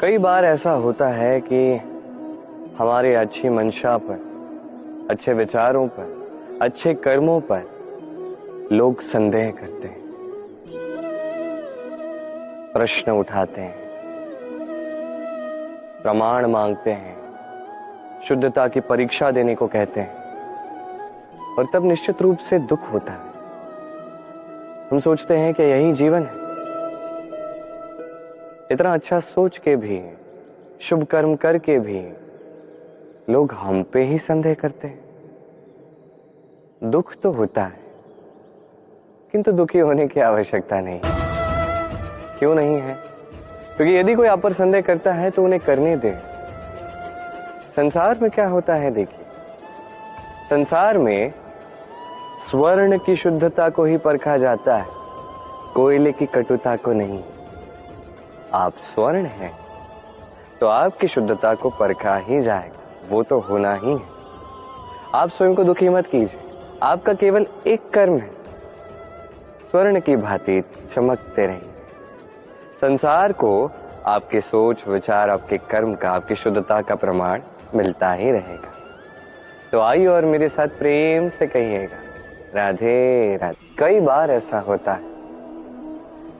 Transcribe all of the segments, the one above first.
कई बार ऐसा होता है कि हमारे अच्छी मंशा पर, अच्छे विचारों पर, अच्छे कर्मों पर लोग संदेह करते हैं, प्रश्न उठाते हैं, प्रमाण मांगते हैं, शुद्धता की परीक्षा देने को कहते हैं और तब निश्चित रूप से दुख होता है। हम सोचते हैं कि यही जीवन है। इतना अच्छा सोच के भी, शुभ कर्म करके भी लोग हम पे ही संदेह करते हैं। दुख तो होता है, किंतु दुखी होने की आवश्यकता नहीं। क्यों नहीं है? क्योंकि यदि कोई आप पर संदेह करता है तो उन्हें करने दे। संसार में क्या होता है देखिए, संसार में स्वर्ण की शुद्धता को ही परखा जाता है, कोयले की कटुता को नहीं। आप स्वर्ण हैं तो आपकी शुद्धता को परखा ही जाएगा, वो तो होना ही है। आप स्वयं को दुखी मत कीजिए, आपका केवल एक कर्म है, स्वर्ण की भांति चमकते रहिए। संसार को आपके सोच विचार, आपके कर्म का, आपकी शुद्धता का प्रमाण मिलता ही रहेगा। तो आइए और मेरे साथ प्रेम से कहिएगा, राधे राधे। कई बार ऐसा होता है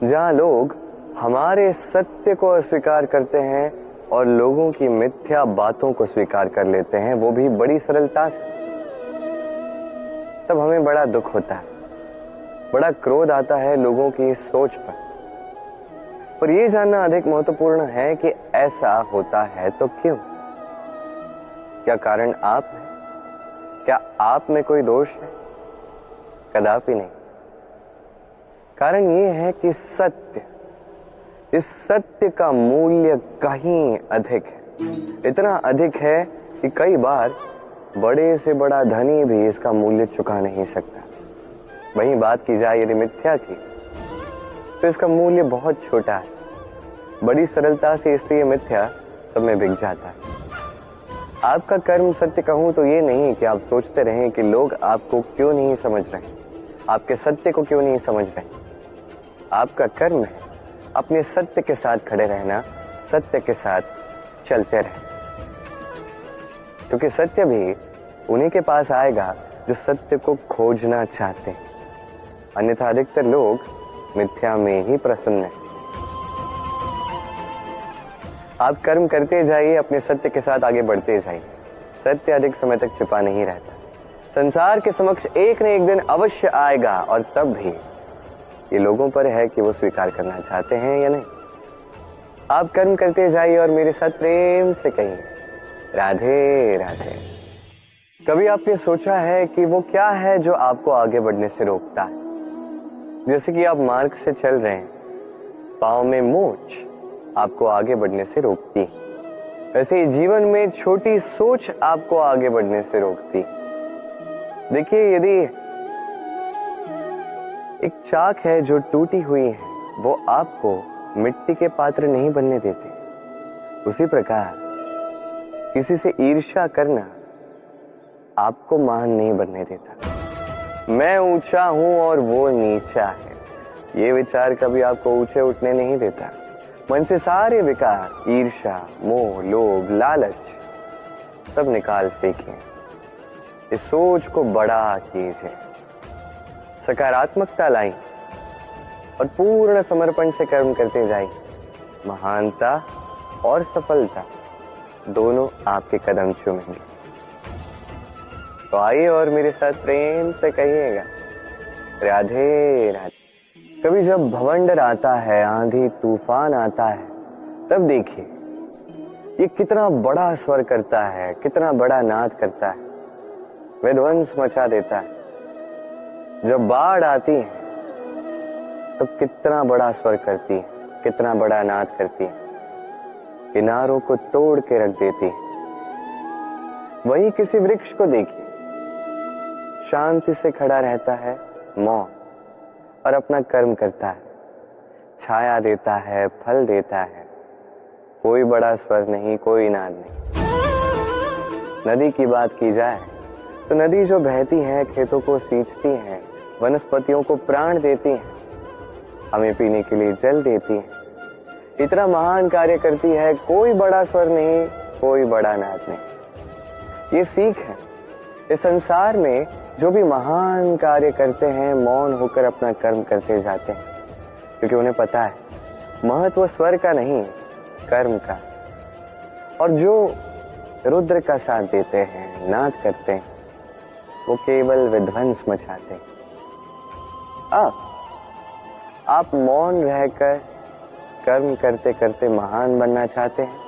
जहां लोग हमारे सत्य को अस्वीकार करते हैं और लोगों की मिथ्या बातों को स्वीकार कर लेते हैं, वो भी बड़ी सरलता से। तब हमें बड़ा दुख होता है, बड़ा क्रोध आता है लोगों की इस सोच पर यह जानना अधिक महत्वपूर्ण है कि ऐसा होता है तो क्यों? क्या कारण आप है? क्या आप में कोई दोष है? कदापि नहीं। कारण यह है कि सत्य, इस सत्य का मूल्य कहीं अधिक है। इतना अधिक है कि कई बार बड़े से बड़ा धनी भी इसका मूल्य चुका नहीं सकता। वहीं बात की जाए यदि मिथ्या की, तो इसका मूल्य बहुत छोटा है, बड़ी सरलता से इसलिए मिथ्या सब में बिक जाता है। आपका कर्म सत्य कहूं तो ये नहीं कि आप सोचते रहें कि लोग आपको क्यों नहीं समझ रहे, आपके सत्य को क्यों नहीं समझ रहे। आपका कर्म है अपने सत्य के साथ खड़े रहना, सत्य के साथ चलते रहना, क्योंकि सत्य भी उन्हीं के पास आएगा जो सत्य को खोजना चाहते हैं। अन्यथा अधिकतर लोग मिथ्या में ही प्रसन्न हैं। आप कर्म करते जाइए, अपने सत्य के साथ आगे बढ़ते जाइए। सत्य अधिक समय तक छिपा नहीं रहता, संसार के समक्ष एक न एक दिन अवश्य आएगा और तब भी ये लोगों पर है कि वो स्वीकार करना चाहते हैं या नहीं। आप कर्म करते जाइए और मेरे साथ प्रेम से कहिए, राधे राधे। कभी आपने सोचा है कि वो क्या है जो आपको आगे बढ़ने से रोकता है? जैसे कि आप मार्ग से चल रहे हैं, पांव में मोच आपको आगे बढ़ने से रोकती है, वैसे ही जीवन में छोटी सोच आपको आगे बढ़ने से रोकती। देखिए, यदि एक चाक है जो टूटी हुई है, वो आपको मिट्टी के पात्र नहीं बनने देते। उसी प्रकार किसी से ईर्ष्या करना आपको महान नहीं बनने देता। मैं ऊंचा हूं और वो नीचा है, ये विचार कभी आपको ऊंचे उठने नहीं देता। मन से सारे विकार, ईर्ष्या, मोह, लोभ, लालच सब निकाल फेंकिए। इस सोच को बड़ा कीजिए, सकारात्मकता लाई और पूर्ण समर्पण से कर्म करते जाइए। महानता और सफलता दोनों आपके कदम चूमेंगे। तो आइए और मेरे साथ प्रेम से कहिएगा, राधे राधे। कभी जब भवंडर आता है, आंधी तूफान आता है, तब देखिए ये कितना बड़ा स्वर करता है, कितना बड़ा नाद करता है, विध्वंस मचा देता है। जब बाढ़ आती है तब कितना बड़ा स्वर करती है, कितना बड़ा नाद करती है, किनारों को तोड़ के रख देती है। वहीं किसी वृक्ष को देखिए, शांति से खड़ा रहता है, मौन, और अपना कर्म करता है, छाया देता है, फल देता है, कोई बड़ा स्वर नहीं, कोई नाद नहीं। नदी की बात की जाए तो नदी जो बहती है, खेतों को सींचती है, वनस्पतियों को प्राण देती है, हमें पीने के लिए जल देती है, इतना महान कार्य करती है, कोई बड़ा स्वर नहीं, कोई बड़ा नाद नहीं। ये सीख है, इस संसार में जो भी महान कार्य करते हैं मौन होकर अपना कर्म करते जाते हैं, क्योंकि उन्हें पता है महत्व स्वर का नहीं, कर्म का। और जो रुद्र का साथ देते हैं, नाद करते हैं, वो केवल विध्वंस मचाते हैं। आप मौन रहकर कर्म करते करते महान बनना चाहते हैं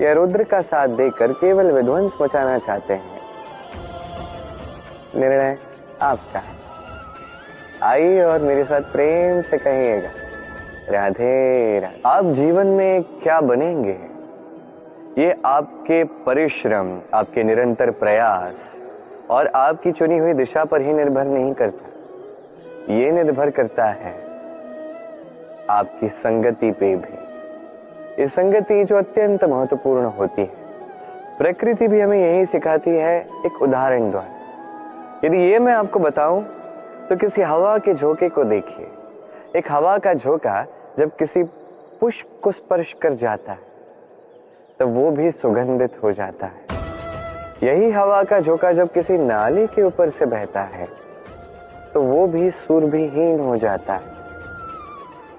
या रुद्र का साथ देकर केवल विध्वंस मचाना चाहते हैं? निर्णय आपका है। आइए और मेरे साथ प्रेम से कहिएगा, राधे राधे। आप जीवन में क्या बनेंगे, ये आपके परिश्रम, आपके निरंतर प्रयास और आपकी चुनी हुई दिशा पर ही निर्भर नहीं करता। ये निर्भर करता है आपकी संगति पे भी। ये संगति जो अत्यंत महत्वपूर्ण होती है। प्रकृति भी हमें यही सिखाती है एक उदाहरण द्वारा। यदि ये मैं आपको बताऊं तो किसी हवा के झोंके को देखिए। एक हवा का झोंका जब किसी पुष्प को स्पर्श कर जाता है तो वो भी सुगंधित हो जाता है। यही हवा का झोंका जब किसी नाली के ऊपर से बहता है तो वो भी सुरभिहीन हो जाता है।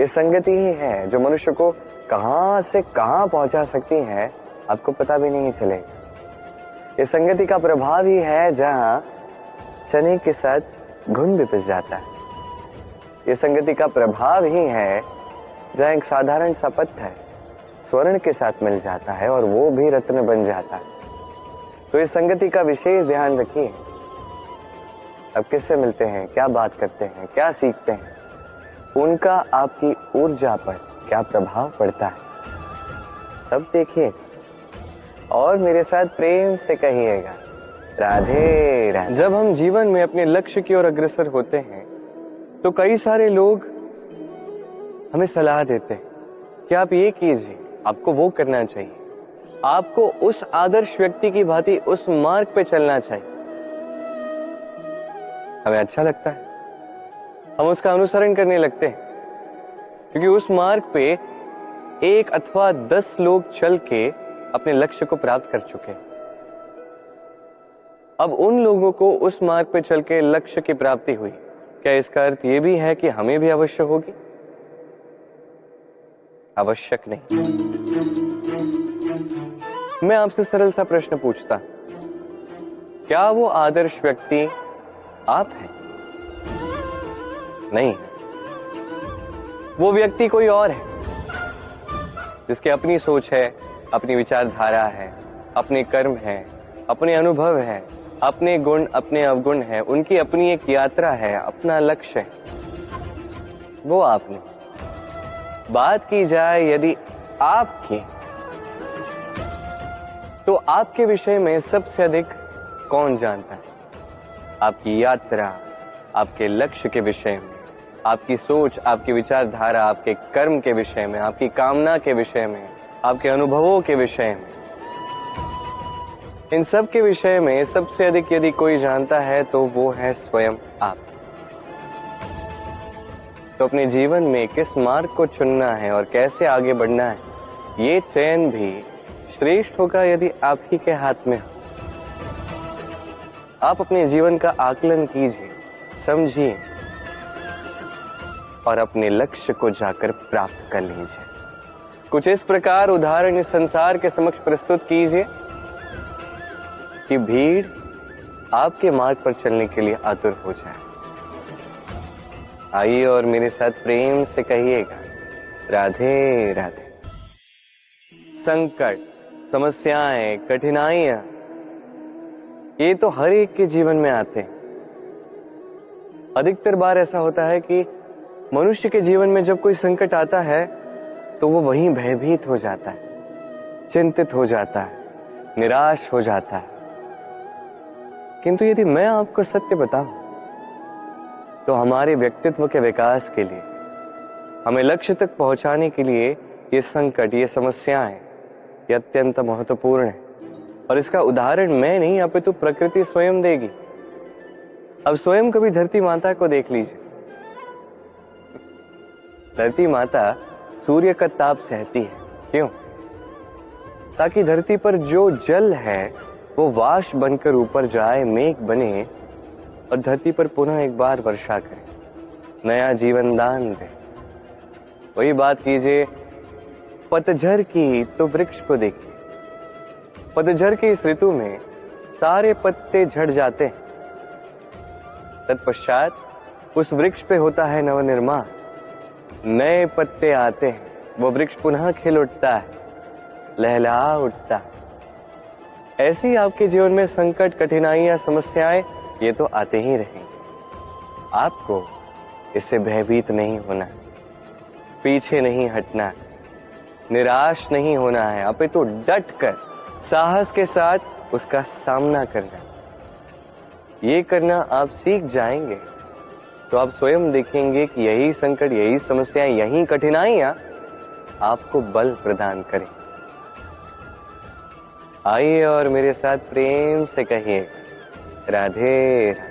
ये संगति ही है जो मनुष्य को कहां से कहां पहुंचा सकती है, आपको पता भी नहीं चलेगा। ये संगति का प्रभाव ही है जहां चने के साथ घुन भी पिस जाता है। ये संगति का प्रभाव ही है जहां एक साधारण सा पत्थर स्वर्ण के साथ मिल जाता है और वो भी रत्न बन जाता है। तो इस संगति का विशेष ध्यान रखिए। अब किससे मिलते हैं, क्या बात करते हैं, क्या सीखते हैं, उनका आपकी ऊर्जा पर क्या प्रभाव पड़ता है, सब देखिए और मेरे साथ प्रेम से कहिएगा, राधे राधे। जब हम जीवन में अपने लक्ष्य की ओर अग्रसर होते हैं तो कई सारे लोग हमें सलाह देते हैं कि आप ये कीजिए, आपको वो करना चाहिए, आपको उस आदर्श व्यक्ति की भांति उस मार्ग पे चलना चाहिए। हमें अच्छा लगता है, हम उसका अनुसरण करने लगते हैं, क्योंकि उस मार्ग पे 1 अथवा 10 लोग चल के अपने लक्ष्य को प्राप्त कर चुके हैं। अब उन लोगों को उस मार्ग पे चल के लक्ष्य की प्राप्ति हुई, क्या इसका अर्थ यह भी है कि हमें भी अवश्य होगी? आवश्यक नहीं। मैं आपसे सरल सा प्रश्न पूछता, क्या वो आदर्श व्यक्ति आप हैं? नहीं, वो व्यक्ति कोई और है जिसकी अपनी सोच है, अपनी विचारधारा है, अपने कर्म है, अपने अनुभव है, अपने गुण अपने अवगुण है, उनकी अपनी एक यात्रा है, अपना लक्ष्य है। वो आप नहीं। बात की जाए यदि आपकी, तो आपके विषय में सबसे अधिक कौन जानता है? आपकी यात्रा, आपके लक्ष्य के विषय में, आपकी सोच, आपकी विचारधारा, आपके कर्म के विषय में, आपकी कामना के विषय में, आपके अनुभवों के विषय में, इन सब के विषय में सबसे अधिक यदि कोई जानता है तो वो है स्वयं आप। तो अपने जीवन में किस मार्ग को चुनना है और कैसे आगे बढ़ना है, ये चयन भी श्रेष्ठ होगा यदि आप ही के हाथ में हो। आप अपने जीवन का आकलन कीजिए, समझिए और अपने लक्ष्य को जाकर प्राप्त कर लीजिए। कुछ इस प्रकार उदाहरण इस संसार के समक्ष प्रस्तुत कीजिए कि भीड़ आपके मार्ग पर चलने के लिए आतुर हो जाए। आइए और मेरे साथ प्रेम से कहिएगा, राधे राधे। संकट, समस्याएं, कठिनाइयां, ये तो हर एक के जीवन में आते हैं। अधिकतर बार ऐसा होता है कि मनुष्य के जीवन में जब कोई संकट आता है तो वो वहीं भयभीत हो जाता है, चिंतित हो जाता है, निराश हो जाता है। किंतु यदि मैं आपको सत्य बताऊं तो हमारे व्यक्तित्व के विकास के लिए, हमें लक्ष्य तक पहुंचाने के लिए ये संकट, ये समस्याएं, ये अत्यंत महत्वपूर्ण है। और इसका उदाहरण मैं नहीं, अपितु प्रकृति स्वयं देगी। अब स्वयं कभी धरती माता को देख लीजिए। धरती माता सूर्य का ताप सहती है। क्यों? ताकि धरती पर जो जल है वो वाष्प बनकर ऊपर जाए, मेघ बने और धरती पर पुनः एक बार वर्षा करे, नया जीवन दान दे। वही बात कीजिए पतझड़ की तो वृक्ष को देखिए। पतझड़ की इस ऋतु में सारे पत्ते झड़ जाते हैं। तत्पश्चात उस वृक्ष पे होता है नवनिर्माण, नए पत्ते आते हैं, वो वृक्ष पुनः खिल उठता है, लहलहा उठता है। ऐसे ही आपके जीवन में संकट, कठिनाइयां, समस्याएं ये तो आते ही रहेंगे। आपको इससे भयभीत नहीं होना है, पीछे नहीं हटना है, निराश नहीं होना है, अपितु डट कर साहस के साथ उसका सामना करना। ये करना आप सीख जाएंगे तो आप स्वयं देखेंगे कि यही संकट, यही समस्याएं, यही कठिनाइयां आपको बल प्रदान करें। आइए और मेरे साथ प्रेम से कहिए राधे राधे।